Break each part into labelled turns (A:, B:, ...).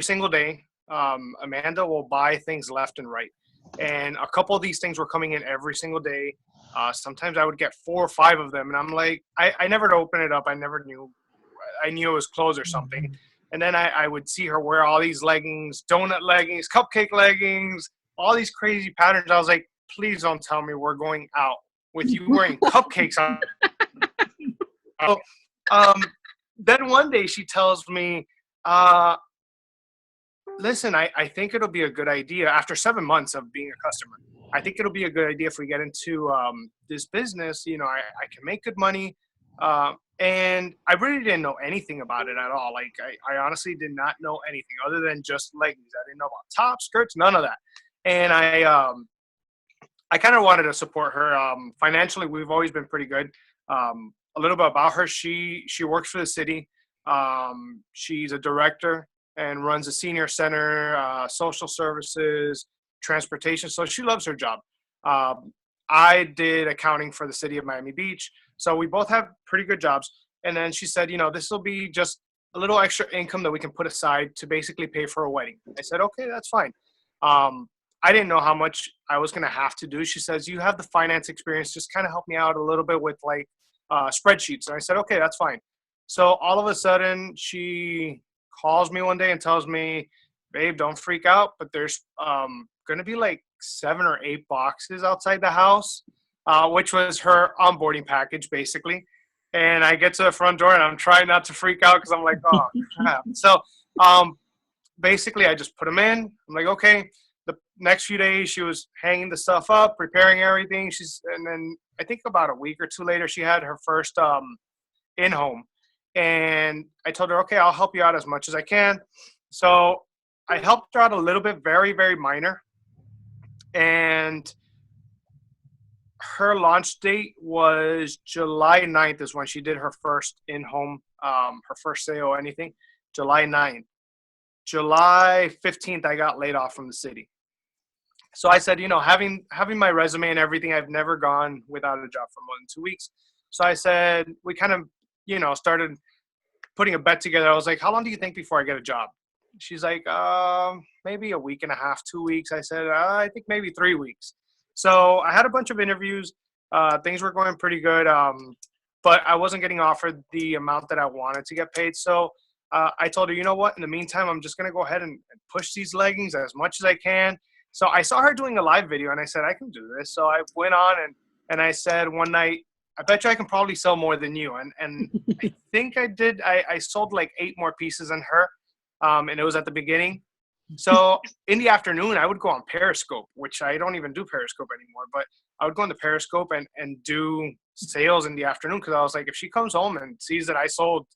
A: single day. Amanda will buy things left and right. And a couple of these things were coming in every single day. Sometimes I would get 4 or 5 of them. And I'm like, I never open it up. I never knew. I knew it was clothes or something. And then I would see her wear all these leggings, donut leggings, cupcake leggings, all these crazy patterns. I was like, please don't tell me we're going out with you wearing cupcakes on. So, then one day she tells me, listen, I think it'll be a good idea after 7 months of being a customer. I think it'll be a good idea if we get into this business. I can make good money. And I really didn't know anything about it at all. Like, I honestly did not know anything other than just leggings. I didn't know about tops, skirts, none of that. And I kind of wanted to support her. Financially, we've always been pretty good. A little bit about her. She works for the city. She's a director and runs a senior center, social services, transportation. So she loves her job. I did accounting for the city of Miami Beach. So we both have pretty good jobs. And then she said, this will be just a little extra income that we can put aside to basically pay for a wedding. I said, okay, that's fine. I didn't know how much I was going to have to do. She says, you have the finance experience. Just kind of help me out a little bit with like spreadsheets. And I said, okay, that's fine. So all of a sudden she calls me one day and tells me, babe, don't freak out, but there's going to be like 7 or 8 boxes outside the house, which was her onboarding package basically. And I get to the front door and I'm trying not to freak out because I'm like, oh crap. So basically I just put them in. I'm like, okay. The next few days she was hanging the stuff up, preparing everything. And then I think about a week or 2 later, she had her first in-home. And I told her, okay, I'll help you out as much as I can. So I helped her out a little bit, very, very minor. And her launch date was July 9th is when she did her first in-home, her first sale or anything, July 9th. July 15th, I got laid off from the city. So I said, having my resume and everything, I've never gone without a job for more than 2 weeks. So I said, we kind of, started putting a bet together. I was like, how long do you think before I get a job? She's like, maybe a week and a half, 2 weeks. I said, I think maybe 3 weeks. So I had a bunch of interviews. Things were going pretty good, but I wasn't getting offered the amount that I wanted to get paid. So I told her, you know what? In the meantime, I'm just going to go ahead and push these leggings as much as I can. So I saw her doing a live video, and I said, I can do this. So I went on, and I said one night, I bet you I can probably sell more than you. And I think I did. I sold like 8 more pieces than her, and it was at the beginning. So in the afternoon, I would go on Periscope, which I don't even do Periscope anymore. But I would go into Periscope and do sales in the afternoon because I was like, if she comes home and sees that I sold,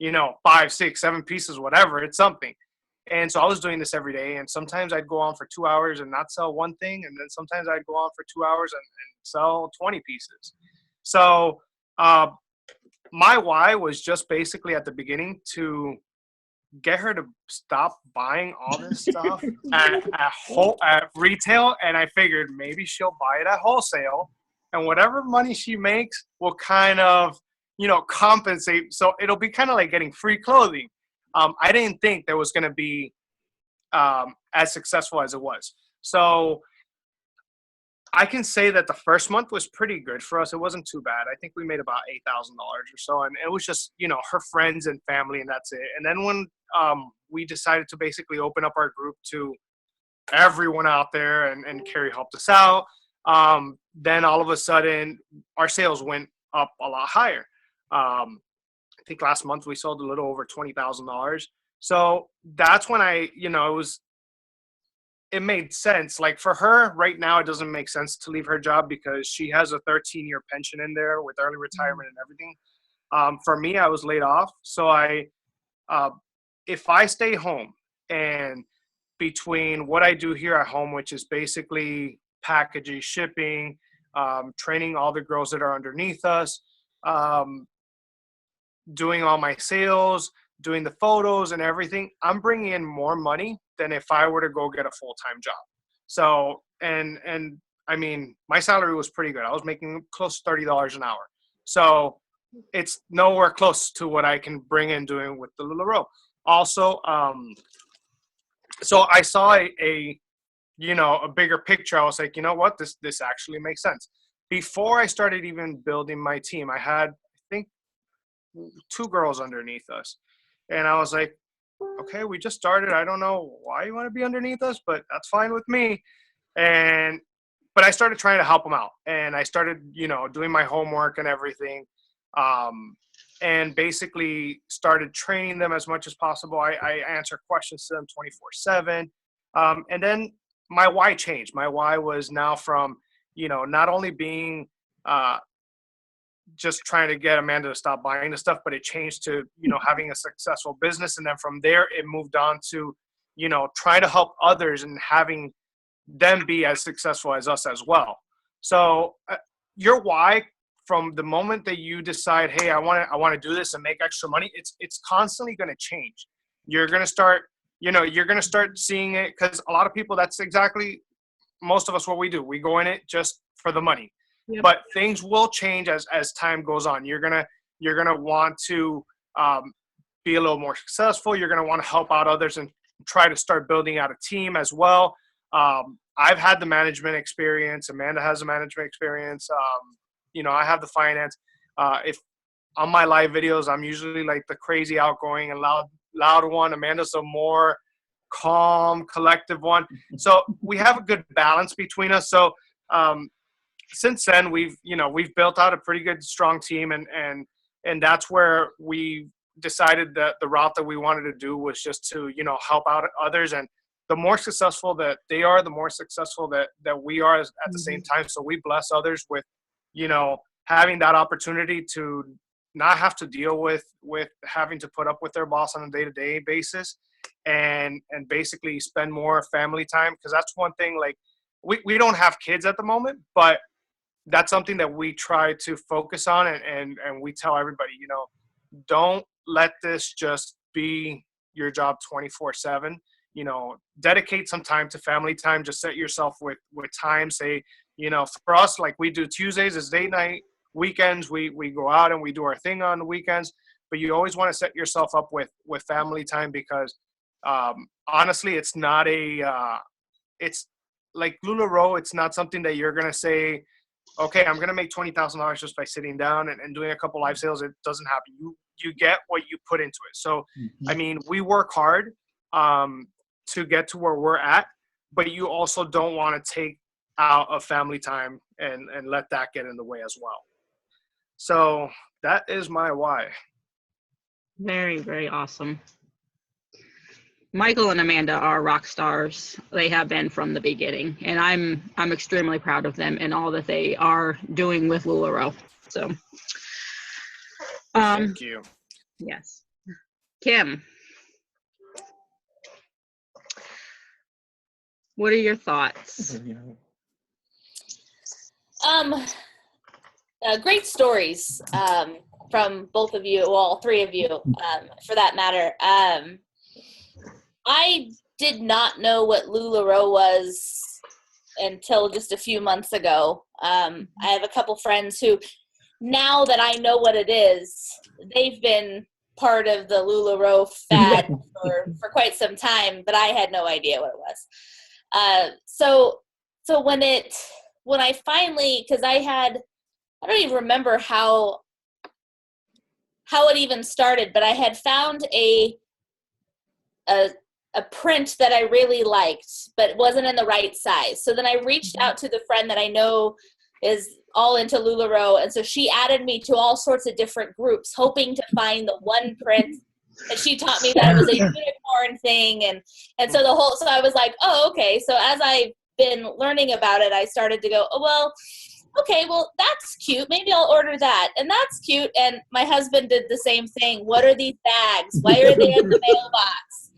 A: 5, 6, 7 pieces, whatever, it's something. And so I was doing this every day. And sometimes I'd go on for 2 hours and not sell one thing. And then sometimes I'd go on for 2 hours and sell 20 pieces. So my why was just basically at the beginning to get her to stop buying all this stuff at retail. And I figured maybe she'll buy it at wholesale. And whatever money she makes will kind of, compensate. So it'll be kind of like getting free clothing. I didn't think there was going to be as successful as it was. So I can say that the first month was pretty good for us. It wasn't too bad. I think we made about $8,000 or so. And it was just, her friends and family, and that's it. And then when we decided to basically open up our group to everyone out there, and Carrie helped us out, then all of a sudden our sales went up a lot higher. I think last month we sold a little over $20,000. So that's when it made sense. Like for her right now, it doesn't make sense to leave her job because she has a 13-year pension in there with early retirement and everything. For me, I was laid off. So if I stay home and between what I do here at home, which is basically packaging, shipping, training all the girls that are underneath us, doing all my sales, doing the photos and everything, I'm bringing in more money than if I were to go get a full-time job. So, and I mean, my salary was pretty good. I was making close to $30 an hour. So it's nowhere close to what I can bring in doing with the LuLaRoe. Also, So I saw a a bigger picture. I was like, you know what, this actually makes sense. Before I started even building my team, I had, I think, two girls underneath us, and I was like, okay, we just started. I don't know why you want to be underneath us, but that's fine with me. And but I started trying to help them out, and I started, doing my homework and everything, um, and basically started training them as much as possible. I answer questions to them 24/7, and then my why changed. My why was now from not only being uh, just trying to get Amanda to stop buying the stuff, but it changed to, having a successful business. And then from there, it moved on to, try to help others and having them be as successful as us as well. So your why, from the moment that you decide, hey, I want to do this and make extra money, it's constantly going to change. You're going to start, you're going to start seeing it, because a lot of people, that's exactly most of us what we do. We go in it just for the money. Yep. But things will change as time goes on. You're gonna want to be a little more successful. You're gonna want to help out others and try to start building out a team as well. I've had the management experience. Amanda has the management experience. I have the finance. If on my live videos, I'm usually like the crazy, outgoing, and loud one. Amanda's a more calm, collective one. So we have a good balance between us. So since then, we've built out a pretty good, strong team, and that's where we decided that the route that we wanted to do was just to help out others. And the more successful that they are, the more successful that we are at the same time. So we bless others with having that opportunity to not have to deal with having to put up with their boss on a day-to-day basis, and basically spend more family time. Because that's one thing, like we don't have kids at the moment, but that's something that we try to focus on, and we tell everybody, don't let this just be your job 24/7. Dedicate some time to family time. Just set yourself with time. Say, for us, like we do Tuesdays is date night. Weekends, we go out and we do our thing on the weekends. But you always want to set yourself up with family time, because honestly, it's not it's like LuLaRoe. It's not something that you're going to say, okay, I'm going to make $20,000 just by sitting down and doing a couple live sales. It doesn't happen. You get what you put into it. So, I mean, we work hard to get to where we're at, but you also don't want to take out of family time and let that get in the way as well. So that is my why.
B: Very, very awesome. Michael and Amanda are rock stars. They have been from the beginning, and I'm extremely proud of them and all that they are doing with LuLaRoe. So,
A: thank you.
B: Yes, Kim, what are your thoughts?
C: Great stories from both of you, well, all three of you, for that matter. I did not know what LuLaRoe was until just a few months ago. I have a couple friends who, now that I know what it is, they've been part of the LuLaRoe fad for quite some time, but I had no idea what it was. So when I finally, because I don't even remember how it even started, but I had found a print that I really liked, but it wasn't in the right size. So then I reached out to the friend that I know is all into LuLaRoe, and so she added me to all sorts of different groups, hoping to find the one print. And she taught me that it was a unicorn thing, and so so I was like, oh, okay. So as I've been learning about it, I started to go, oh, well, okay, well, that's cute. Maybe I'll order that. And that's cute. And my husband did the same thing. What are these bags? Why are they in the mailbox?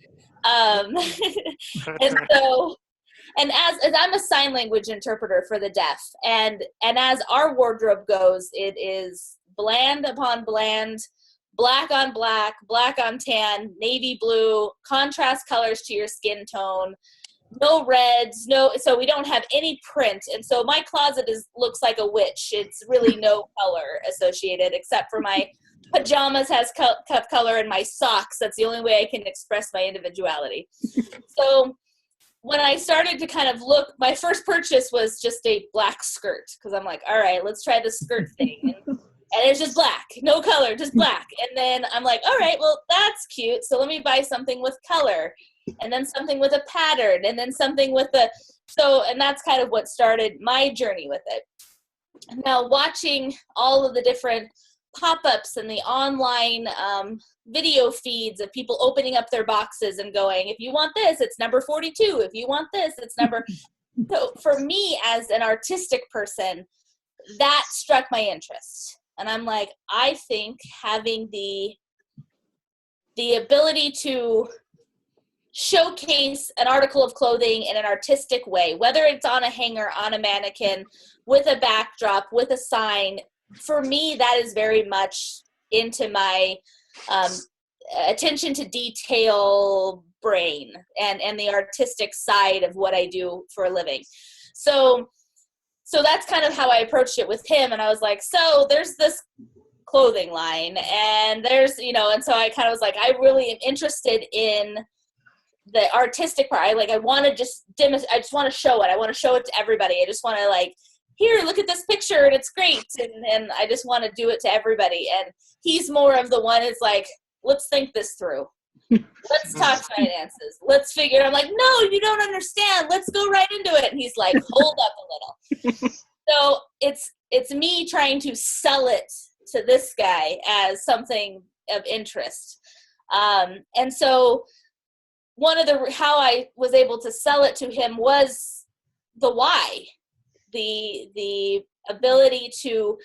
C: And as I'm a sign language interpreter for the deaf, and as our wardrobe goes, it is bland upon bland, black on black, black on tan, navy blue, contrast colors to your skin tone, no reds, so we don't have any print. And so my closet looks like a witch. It's really no color associated except for my pajamas has color, and my socks. That's the only way I can express my individuality. So when I started to kind of look, my first purchase was just a black skirt because I'm like, all right, let's try the skirt thing. And it's just black, no color, just black. And then I'm like, all right, well, that's cute. So let me buy something with color, and then something with a pattern, and then something with and that's kind of what started my journey with it. Now, watching all of the different pop-ups and the online video feeds of people opening up their boxes and going, if you want this, it's number 42. If you want this, it's number. So for me as an artistic person, that struck my interest. And I'm like, I think having the ability to showcase an article of clothing in an artistic way, whether it's on a hanger, on a mannequin, with a backdrop, with a sign, for me, that is very much into my attention to detail brain and the artistic side of what I do for a living. So that's kind of how I approached it with him. And I was like, so there's this clothing line and there's, and so I kind of was like, I really am interested in the artistic part. I want to just I just want to show it. I want to show it to everybody. I just want to here, look at this picture and it's great. And I just want to do it to everybody. And he's more of the one is like, let's think this through. Let's talk finances. Let's figure it. I'm like, no, you don't understand. Let's go right into it. And he's like, hold up a little. So it's me trying to sell it to this guy as something of interest. And so one of how I was able to sell it to him was the why, the ability to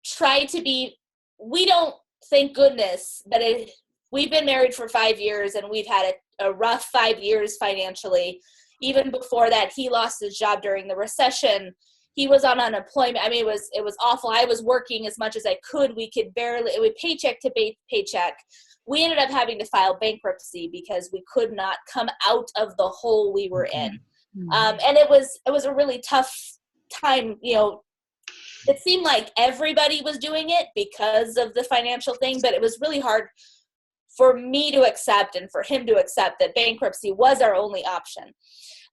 C: try to be, we don't, thank goodness, but we've been married for 5 years and we've had a rough 5 years financially. Even before that, he lost his job during the recession. He was on unemployment. I mean, it was awful. I was working as much as I could. We could barely, it would paycheck to paycheck. We ended up having to file bankruptcy because we could not come out of the hole we were in. And it was a really tough time. It seemed like everybody was doing it because of the financial thing, but it was really hard for me to accept and for him to accept that bankruptcy was our only option.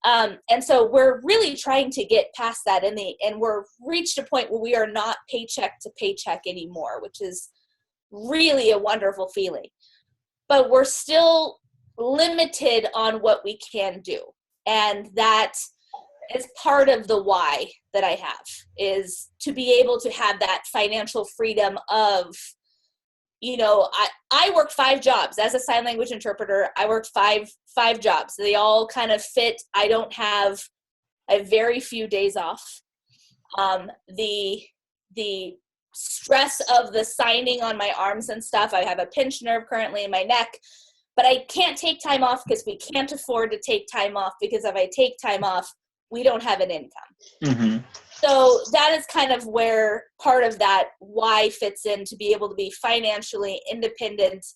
C: And so we're really trying to get past that and we're reached a point where we are not paycheck to paycheck anymore, which is really a wonderful feeling. But we're still limited on what we can do. And that is part of the why that I have, is to be able to have that financial freedom of, I worked 5 jobs as a sign language interpreter. I worked five jobs. They all kind of fit. I have very few days off. The stress of the signing on my arms and stuff, I have a pinched nerve currently in my neck, but I can't take time off because we can't afford to take time off, because if I take time off, we don't have an income. Mm-hmm. So that is kind of where part of that why fits in, to be able to be financially independent,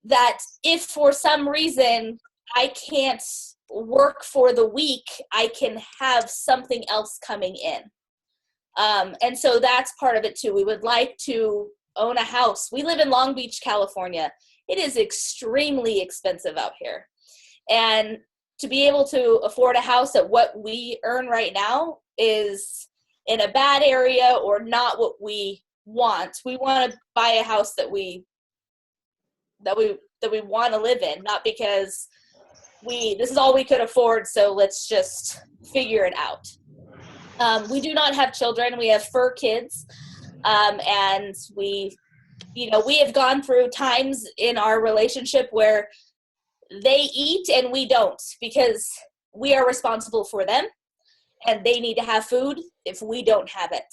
C: that if for some reason I can't work for the week, I can have something else coming in. And so that's part of it too. We would like to own a house. We live in Long Beach, California. It is extremely expensive out here. And to be able to afford a house at what we earn right now is in a bad area or not what we want. We want to buy a house that we want to live in, not because this is all we could afford, so let's just figure it out. We do not have children. We have fur kids. And we have gone through times in our relationship where they eat and we don't, because we are responsible for them and they need to have food if we don't have it.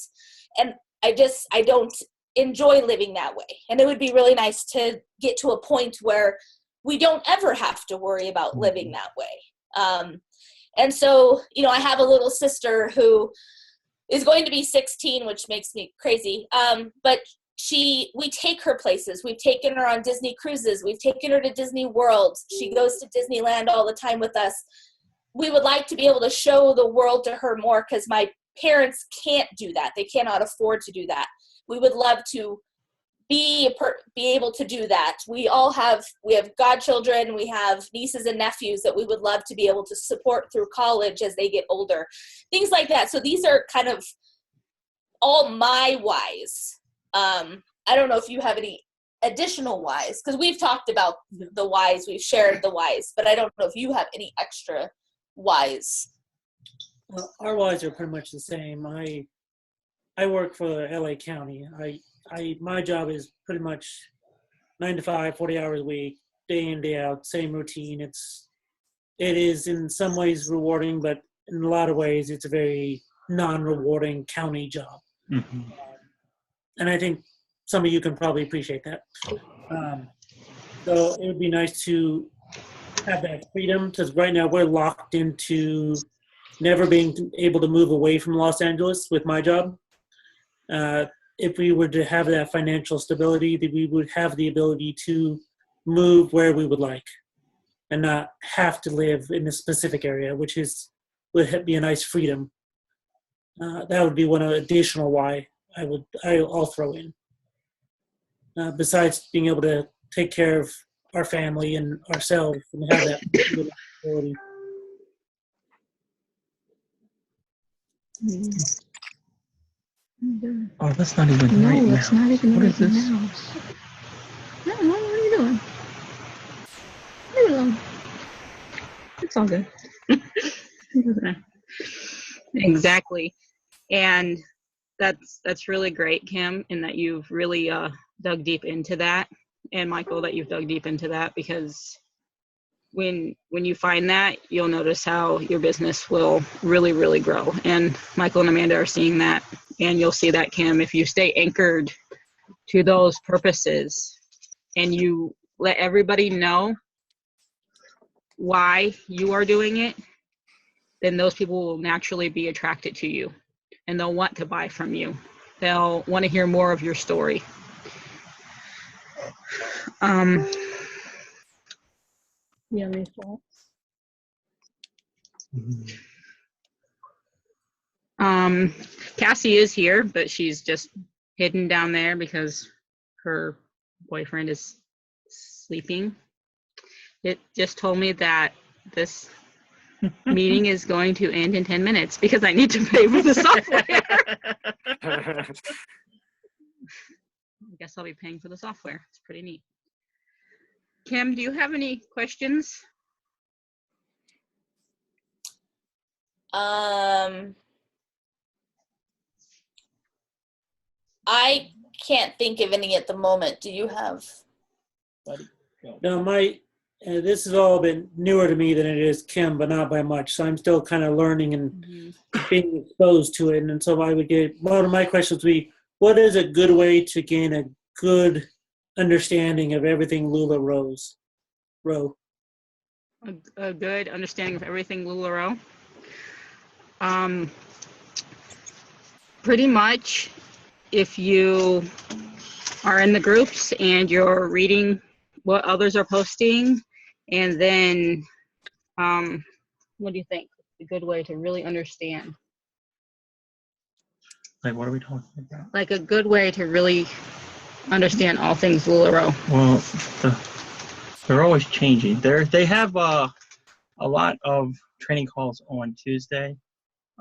C: And I don't enjoy living that way. And it would be really nice to get to a point where we don't ever have to worry about living that way. And so, I have a little sister who is going to be 16, which makes me crazy. But we take her places. We've taken her on Disney cruises. We've taken her to Disney World. She goes to Disneyland all the time with us. We would like to be able to show the world to her more, because my parents can't do that. They cannot afford to do that. We would love to be able to do that. We have godchildren, we have nieces and nephews that we would love to be able to support through college as they get older, things like that. So these are kind of all my whys. I don't know if you have any additional whys, because we've talked about the whys, we've shared the whys, but I don't know if you have any extra whys.
D: Well, our whys are pretty much the same. I work for LA County. My job is pretty much 9 to 5, 40 hours a week, day in, day out, same routine. It is in some ways rewarding, but in a lot of ways it's a very non-rewarding county job.
E: Mm-hmm.
D: And I think some of you can probably appreciate that. So it would be nice to have that freedom, because right now we're locked into never being able to move away from Los Angeles with my job. If we were to have that financial stability, that we would have the ability to move where we would like and not have to live in a specific area, which would be a nice freedom. That would be one additional why I'll throw in. Besides being able to take care of our family and ourselves and have that ability.
E: Oh, that's not even right now.
B: It's not even
E: What
B: right
E: is this?
B: now. No, what are you doing? What are you doing? It's all good. Exactly. And that's really great, Kim, in that you've really dug deep into that, and Michael, that you've dug deep into that, because when you find that, you'll notice how your business will really, really grow. And Michael and Amanda are seeing that, and you'll see that, Kim, if you stay anchored to those purposes and you let everybody know why you are doing it, then those people will naturally be attracted to you, and they'll want to buy from you. They'll want to hear more of your story. You have any thoughts? Cassie is here, but she's just hidden down there because her boyfriend is sleeping. It just told me that this meeting is going to end in 10 minutes because I need to pay for the software. I guess I'll be paying for the software. It's pretty neat. Kim, do you have any questions?
C: I can't think of any at the moment. Do you have?
D: No, this has all been newer to me than it is Kim, but not by much. So I'm still kind of learning and being exposed to it. And so one of my questions would be, what is a good way to gain a good understanding of everything LuLaRoe?
B: A good understanding of everything LuLaRoe. Pretty much, if you are in the groups and you're reading what others are posting, and then what do you think? A good way to really understand.
E: Like, what are we talking about?
B: Like a good way to really understand all things LuLaRoe.
E: Well, they're always changing. They have a lot of training calls on Tuesday.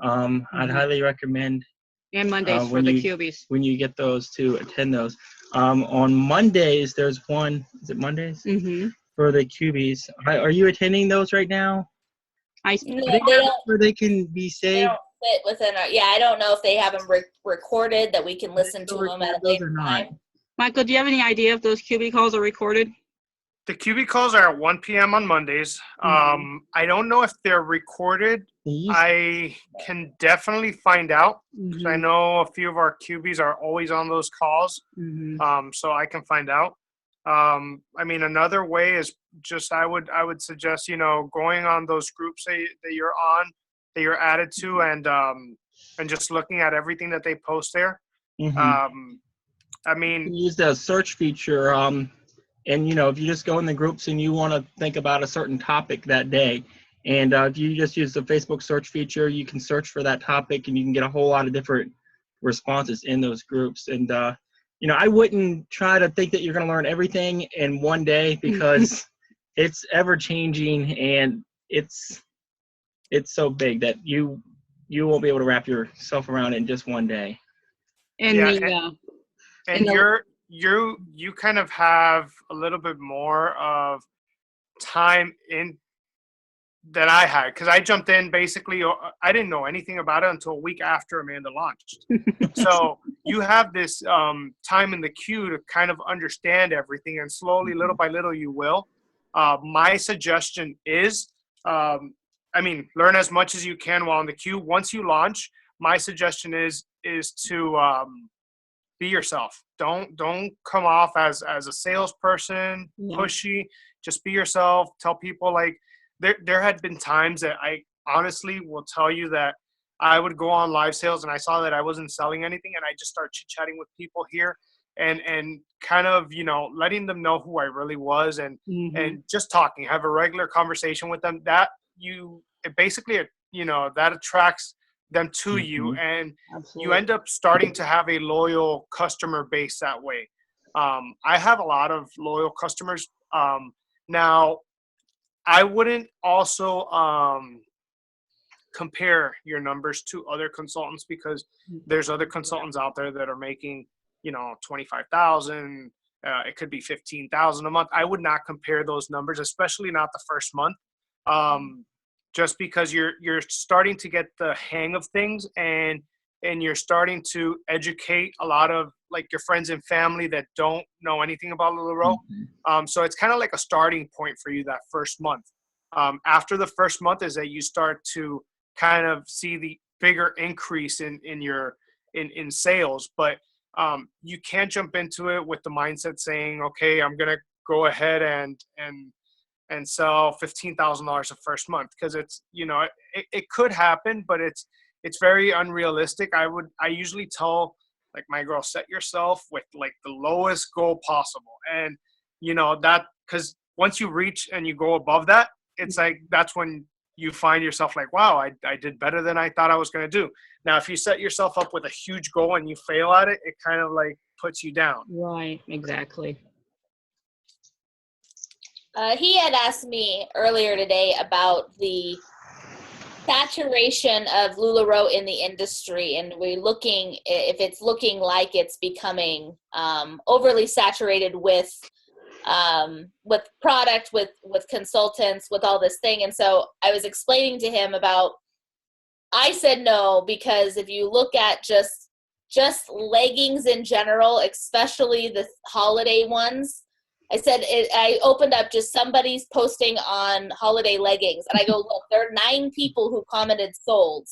E: I'd highly recommend.
B: And Mondays for the cubies.
E: When you get those, to attend those. On Mondays, there's one. Is it Mondays?
B: Mm-hmm.
E: For the cubies. Are you attending those right now?
C: No, they don't.
E: Where they can be saved.
C: They don't fit within our. Yeah, I don't know if they have them recorded that we can listen to them at a later time.
B: Michael, do you have any idea if those QB calls are recorded?
A: The QB calls are at 1 p.m. on Mondays. I don't know if they're recorded. I can definitely find out, because I know a few of our QBs are always on those calls. So I can find out. I mean, another way is just I would suggest, going on those groups that you're on, that you're added to, and just looking at everything that they post there. I mean,
E: use the search feature. And, if you just go in the groups and you want to think about a certain topic that day, and if you just use the Facebook search feature, you can search for that topic and you can get a whole lot of different responses in those groups. And I wouldn't try to think that you're going to learn everything in one day, because it's ever changing, and it's so big that you won't be able to wrap yourself around it in just one day.
B: And
A: Yeah, and you kind of have a little bit more of time in that I had, because I jumped in basically. I didn't know anything about it until a week after Amanda launched. So you have this time in the queue to kind of understand everything, and slowly, little by little, you will. My suggestion is, learn as much as you can while in the queue. Once you launch, my suggestion is to be yourself. Don't come off as a salesperson, pushy. Just be yourself. Tell people, like, there had been times that I honestly will tell you that I would go on live sales and I saw that I wasn't selling anything, and I just start chit-chatting with people here and kind of, letting them know who I really was, and just talking, have a regular conversation with them. That that attracts them to you, and you end up starting to have a loyal customer base that way. I have a lot of loyal customers. Now, I wouldn't also compare your numbers to other consultants, because there's other consultants out there that are making, 25,000. It could be 15,000 a month. I would not compare those numbers, especially not the first month. Just because you're starting to get the hang of things, and you're starting to educate a lot of, like, your friends and family that don't know anything about LuLaRoe. So it's kind of like a starting point for you that first month. After the first month is that you start to kind of see the bigger increase in sales. But you can't jump into it with the mindset saying, okay, I'm going to go ahead and sell $15,000 the first month, because it's, it could happen, but it's very unrealistic. I usually tell, like, my girl, set yourself with, like, the lowest goal possible, and that, because once you reach and you go above that, it's like that's when you find yourself like, wow, I did better than I thought I was going to do. Now, if you set yourself up with a huge goal and you fail at it, it kind of, like, puts you down.
B: Right, exactly.
C: He had asked me earlier today about the saturation of LuLaRoe in the industry, and we're looking if it's looking like it's becoming overly saturated with product, with consultants, with all this thing. And so I was explaining to him about, I said no, because if you look at just leggings in general, especially the holiday ones, I said, I opened up just somebody's posting on holiday leggings, and I go, look, there are 9 people who commented sold.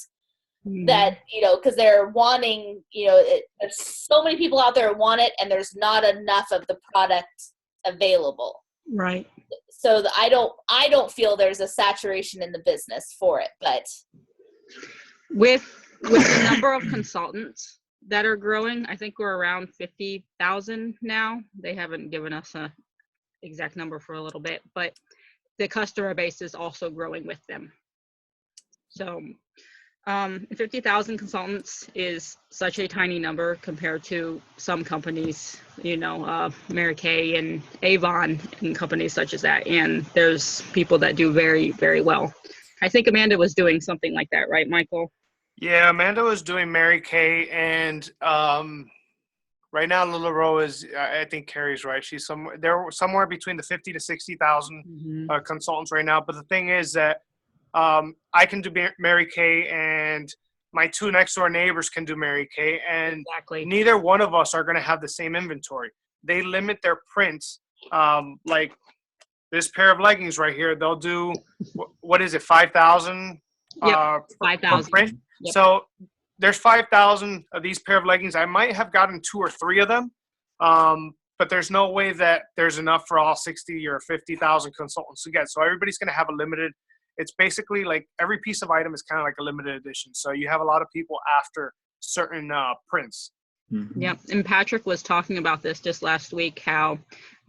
C: That, because they're wanting, there's so many people out there who want it, and there's not enough of the product available.
B: Right.
C: So I don't feel there's a saturation in the business for it, but
B: with the number of consultants that are growing, I think we're around 50,000 now. They haven't given us a exact number for a little bit, but the customer base is also growing with them. So 50,000 consultants is such a tiny number compared to some companies, Mary Kay and Avon and companies such as that. And there's people that do very, very well. I think Amanda was doing something like that, right, Michael?
A: Yeah, Amanda was doing Mary Kay, and right now LuLaRoe is, I think Carrie's right. She's somewhere between the 50 to 60,000 consultants right now. But the thing is that I can do Mary Kay, and my 2 next door neighbors can do Mary Kay, and neither one of us are going to have the same inventory. They limit their prints. Like this pair of leggings right here, they'll do, what is it, 5,000
B: 5,000
A: print. Yep. So there's 5,000 of these pair of leggings. I might have gotten 2 or 3 of them, but there's no way that there's enough for all 60 or 50,000 consultants to get. So everybody's going to have a limited. It's basically like every piece of item is kind of like a limited edition. So you have a lot of people after certain prints.
B: Yeah, and Patrick was talking about this just last week, how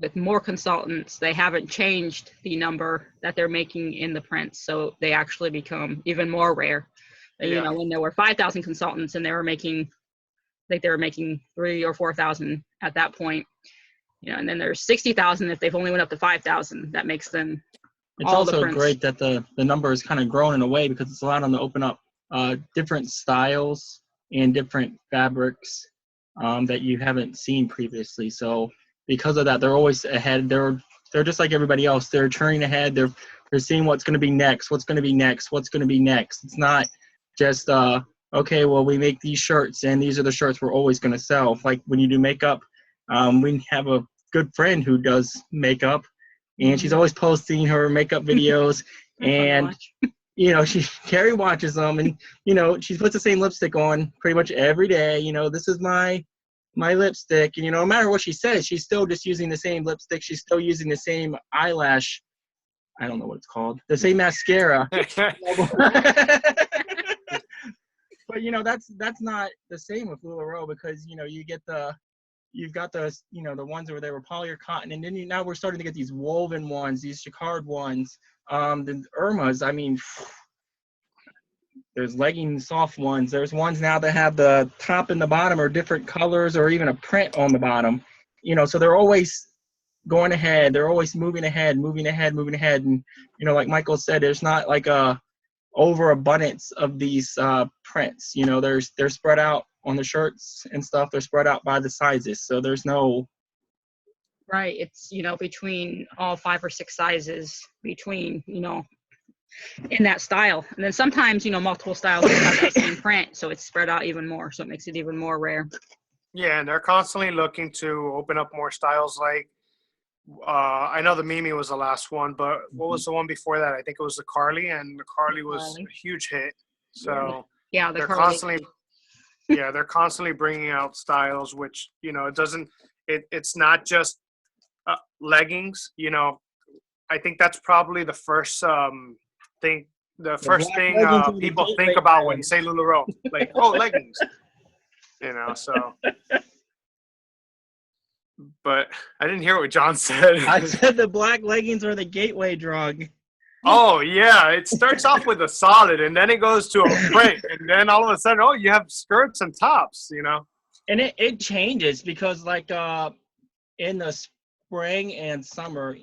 B: with more consultants, they haven't changed the number that they're making in the prints. So they actually become even more rare. Yeah. When there were 5,000 consultants and they were making like they were making 3,000 or 4,000 at that point. You know, and then there's 60,000 if they've only went up to 5,000. That makes them
E: It's
B: all the
E: also
B: prints.
E: great that the number has kind of grown in a way because it's allowed them to open up different styles and different fabrics that you haven't seen previously. So because of that, they're always ahead. They're just like everybody else. They're churning ahead. They're seeing what's going to be next. What's going to be next? What's going to be next? It's not just okay. Well, we make these shirts, and these are the shirts we're always going to sell. Like when you do makeup, we have a good friend who does makeup, and she's always posting her makeup videos, and you know, Carrie watches them, and you know, she puts the same lipstick on pretty much every day. You know, this is my lipstick, and you know, no matter what she says, she's still just using the same lipstick. She's still using the same eyelash. I don't know what it's called. The same mascara. But you know, that's not the same with LuLaRoe because you know you've got the you know the ones where they were poly or cotton, and then now we're starting to get these woven ones, these jacquard ones, the Irmas. I mean, there's legging soft ones. There's ones now that have the top and the bottom are different colors or even a print on the bottom. You know, so they're always going ahead. They're always moving ahead. And you know, like Michael said, there's not like a overabundance of these prints. You know, they're spread out on the shirts and stuff. They're spread out by the sizes, so there's no
B: Right. It's, you know, between all 5 or 6 sizes between, you know, in that style. And then sometimes, you know, multiple styles will have that same print, so it's spread out even more, so it makes it even more rare.
A: Yeah, and they're constantly looking to open up more styles. Like, I know the Mimi was the last one, but what was the one before that? I think it was the Carly, and the Carly was a huge hit. So
B: Yeah,
A: they're
B: Carly.
A: constantly, they're constantly bringing out styles, which you know, it's not just leggings. You know, I think that's probably the first thing. The first thing people think about when you say LuLaRoe, like, oh, leggings. You know, so. But I didn't hear what John said.
E: I said the black leggings are the gateway drug.
A: Oh, yeah. It starts off with a solid, and then it goes to a print. And then all of a sudden, oh, you have skirts and tops, you know?
E: And it changes because, like, in the spring and summer,